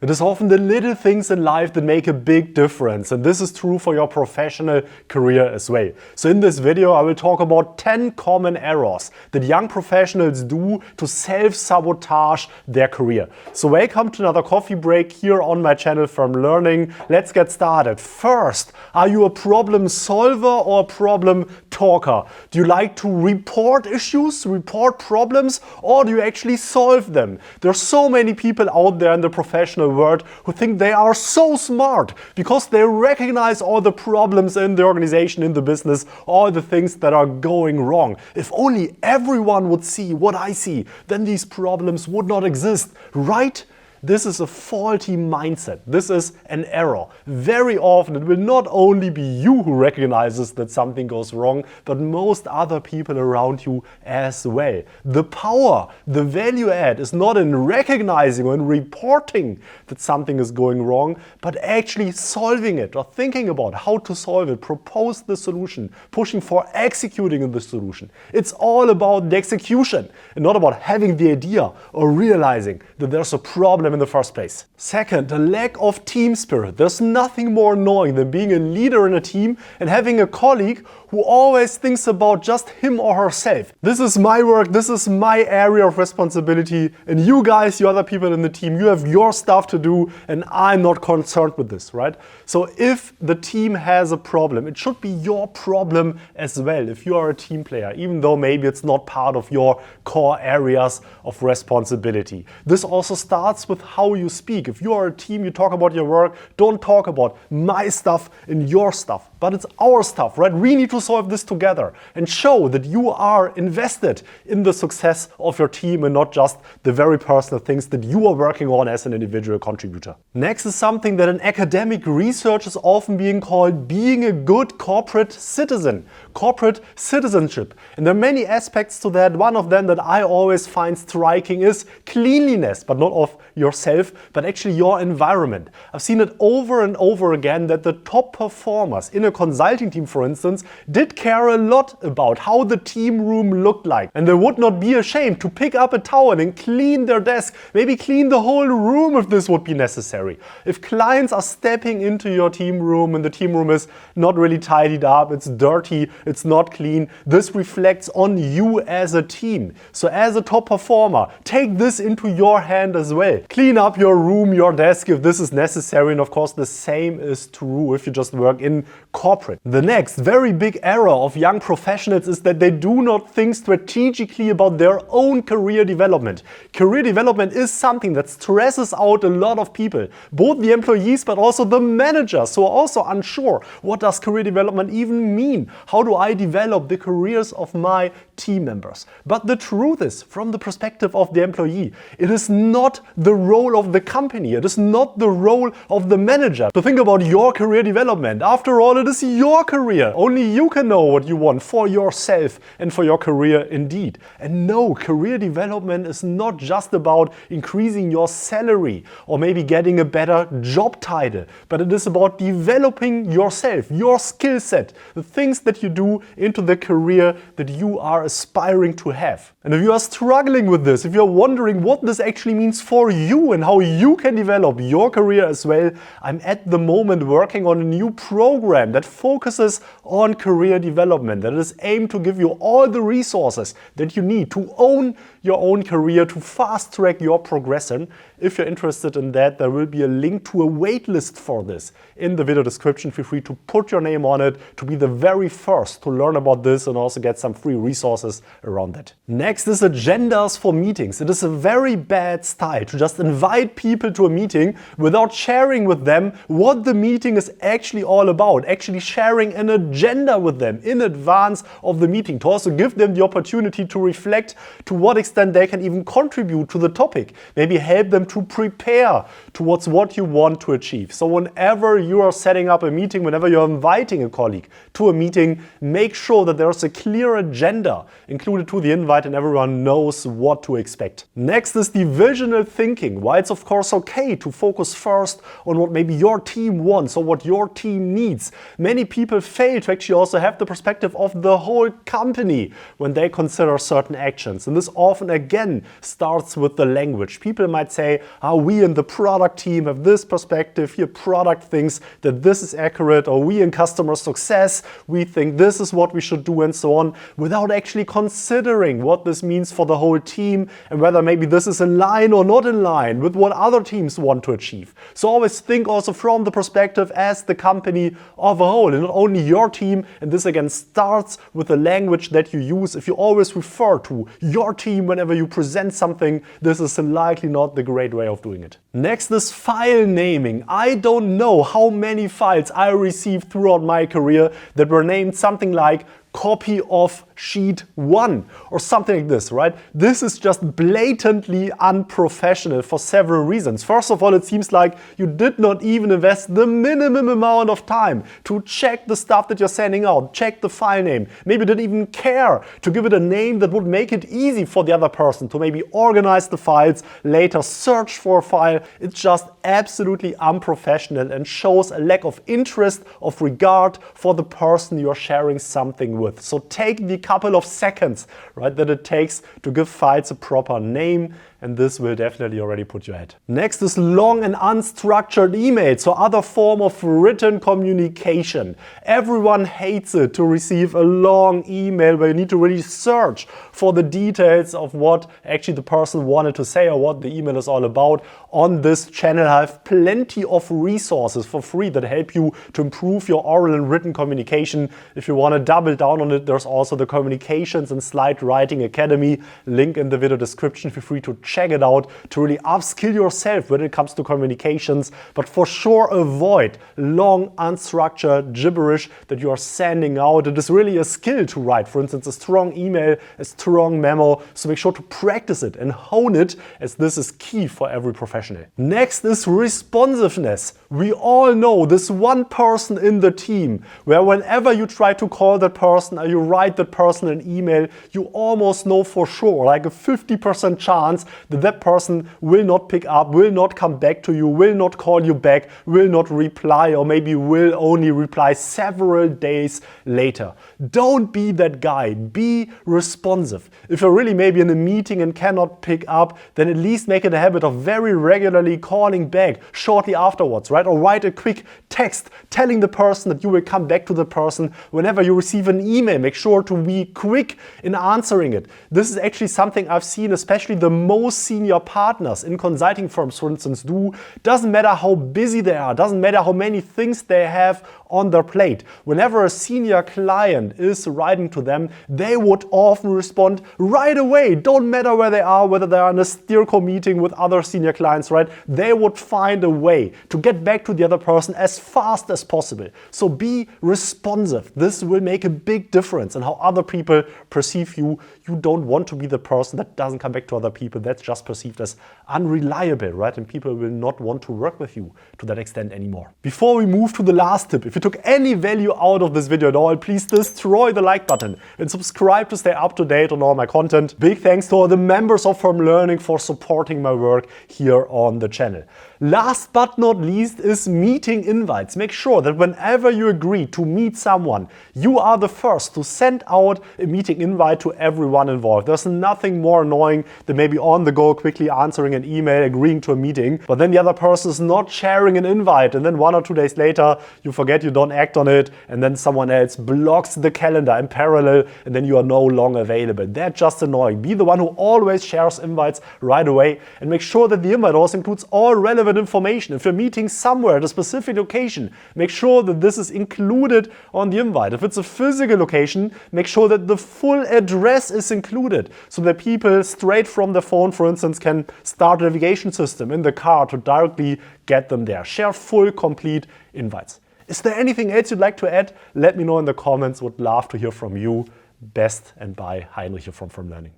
It is often the little things in life that make a big difference, and this is true for your professional career as well. So in this video I will talk about 10 common errors that young professionals do to self-sabotage their career. So welcome to another coffee break here on my channel From Learning. Let's get started. First, are you a problem solver or a problem talker? Do you like to report issues, report problems, or do you actually solve them? There are so many people out there in the professional world who think they are so smart because they recognize all the problems in the organization, in the business, all the things that are going wrong. If only everyone would see what I see, then these problems would not exist, right? This is a faulty mindset. This is an error. Very often it will not only be you who recognizes that something goes wrong, but most other people around you as well. The power, the value add is not in recognizing or in reporting that something is going wrong, but actually solving it or thinking about how to solve it, propose the solution, pushing for executing the solution. It's all about the execution and not about having the idea or realizing that there's a problem in the first place. Second, a lack of team spirit. There's nothing more annoying than being a leader in a team and having a colleague who always thinks about just him or herself. This is my work, this is my area of responsibility, and you guys, you other people in the team, you have your stuff to do, and I'm not concerned with this, right? So if the team has a problem, it should be your problem as well if you are a team player, even though maybe it's not part of your core areas of responsibility. This also starts with how you speak. If you are a team, you talk about your work, don't talk about my stuff and your stuff, but it's our stuff, right? We need to solve this together and show that you are invested in the success of your team and not just the very personal things that you are working on as an individual contributor. Next is something that in academic research is often being called being a good corporate citizen, corporate citizenship. And there are many aspects to that. One of them that I always find striking is cleanliness, but not of yourself, but actually your environment. I've seen it over and over again that the top performers in a consulting team, for instance, did care a lot about how the team room looked like. And they would not be ashamed to pick up a towel and clean their desk, maybe clean the whole room if this would be necessary. If clients are stepping into your team room and the team room is not really tidied up, it's dirty, it's not clean, this reflects on you as a team. So as a top performer, take this into your hand as well. Clean up your room, your desk if this is necessary, and of course the same is true if you just work in corporate. The next very big error of young professionals is that they do not think strategically about their own career development. Career development is something that stresses out a lot of people, both the employees but also the managers who are also unsure. What does career development even mean? How do I develop the careers of my team members? But the truth is, from the perspective of the employee, it is not the role of the company, it is not the role of the manager to think about your career development. After all, it is your career. Only you can know what you want for yourself and for your career indeed. And no, career development is not just about increasing your salary or maybe getting a better job title, but it is about developing yourself, your skill set, the things that you do into the career that you are aspiring to have. And if you are struggling with this, if you're wondering what this actually means for you and how you can develop your career as well, I'm at the moment working on a new program that focuses on career development, that is aimed to give you all the resources that you need to own your own career, to fast track your progression. If you're interested in that, there will be a link to a waitlist for this in the video description. Feel free to put your name on it to be the very first to learn about this and also get some free resources around that. Next is agendas for meetings. It is a very bad style to just invite people to a meeting without sharing with them what the meeting is actually all about, actually sharing an agenda with them in advance of the meeting, to also give them the opportunity to reflect to what extent they can even contribute to the topic, maybe help them to prepare towards what you want to achieve. So whenever you are setting up a meeting, whenever you're inviting a colleague to a meeting, make sure that there's a clear agenda included to the invite and everyone knows what to expect. Next is divisional thinking. While it's of course okay to focus first on what maybe your team wants or what your team needs, many people fail to actually also have the perspective of the whole company when they consider certain actions. And this often often again starts with the language. People might say, we in the product team have this perspective, here product thinks that this is accurate, or we in customer success, we think this is what we should do, and so on, without actually considering what this means for the whole team and whether maybe this is in line or not in line with what other teams want to achieve. So always think also from the perspective as the company of a whole, and not only your team. And this again starts with the language that you use. If you always refer to your team whenever you present something, this is likely not the great way of doing it. Next is file naming. I don't know how many files I received throughout my career that were named something like copy of sheet 1 or something like this, right? This is just blatantly unprofessional for several reasons. First of all, it seems like you did not even invest the minimum amount of time to check the stuff that you're sending out, check the file name. Maybe you didn't even care to give it a name that would make it easy for the other person to maybe organize the files, later search for a file. It's just absolutely unprofessional and shows a lack of interest, of regard for the person you're sharing something with. So take the couple of seconds, right, that it takes to give files a proper name, and this will definitely already put you ahead. Next is long and unstructured emails, so other form of written communication. Everyone hates it to receive a long email where you need to really search for the details of what actually the person wanted to say or what the email is all about. On this channel, I have plenty of resources for free that help you to improve your oral and written communication. If you want to double down on it, there's also the Communications and Slide Writing Academy, link in the video description. Feel free to check it out to really upskill yourself when it comes to communications. But for sure, avoid long, unstructured gibberish that you are sending out. It is really a skill to write, for instance, a strong email, a strong memo. So make sure to practice it and hone it, as this is key for every professional. Next is responsiveness. We all know this one person in the team where whenever you try to call that person or you write that person an email, you almost know for sure, like a 50% chance that that person will not pick up, will not come back to you, will not call you back, will not reply, or maybe will only reply several days later. Don't be that guy. Be responsive. If you're really maybe in a meeting and cannot pick up, then at least make it a habit of very regularly calling back shortly afterwards, right? Or write a quick text telling the person that you will come back to the person. Whenever you receive an email, make sure to be quick in answering it. This is actually something I've seen especially the most senior partners in consulting firms, for instance, do. Doesn't matter how busy they are, doesn't matter how many things they have on their plate. Whenever a senior client is writing to them, they would often respond right away. Don't matter where they are, whether they are in a steerco meeting with other senior clients, right? They would find a way to get back to the other person as fast as possible. So be responsive. This will make a big difference in how other people perceive you. You don't want to be the person that doesn't come back to other people. That's just perceived as unreliable, right? And people will not want to work with you to that extent anymore. Before we move to the last tip, if you took any value out of this video at all, please destroy the like button and subscribe to stay up to date on all my content. Big thanks to all the members of Firm Learning for supporting my work here on the channel. Last but not least is meeting invites. Make sure that whenever you agree to meet someone, you are the first to send out a meeting invite to everyone involved. There's nothing more annoying than maybe on the go quickly answering an email, agreeing to a meeting, but then the other person is not sharing an invite, and then 1 or 2 days later you forget, you don't act on it, and then someone else blocks the calendar in parallel, and then you are no longer available. That's just annoying. Be the one who always shares invites right away, and make sure that the invite also includes all relevant information. If you're meeting somewhere at a specific location, make sure that this is included on the invite. If it's a physical location, make sure that the full address is included so that people straight from the phone, for instance, can start a navigation system in the car to directly get them there. Share full, complete invites. Is there anything else you'd like to add? Let me know in the comments. Would love to hear from you. Best and bye. Heinrich here from Firm Learning.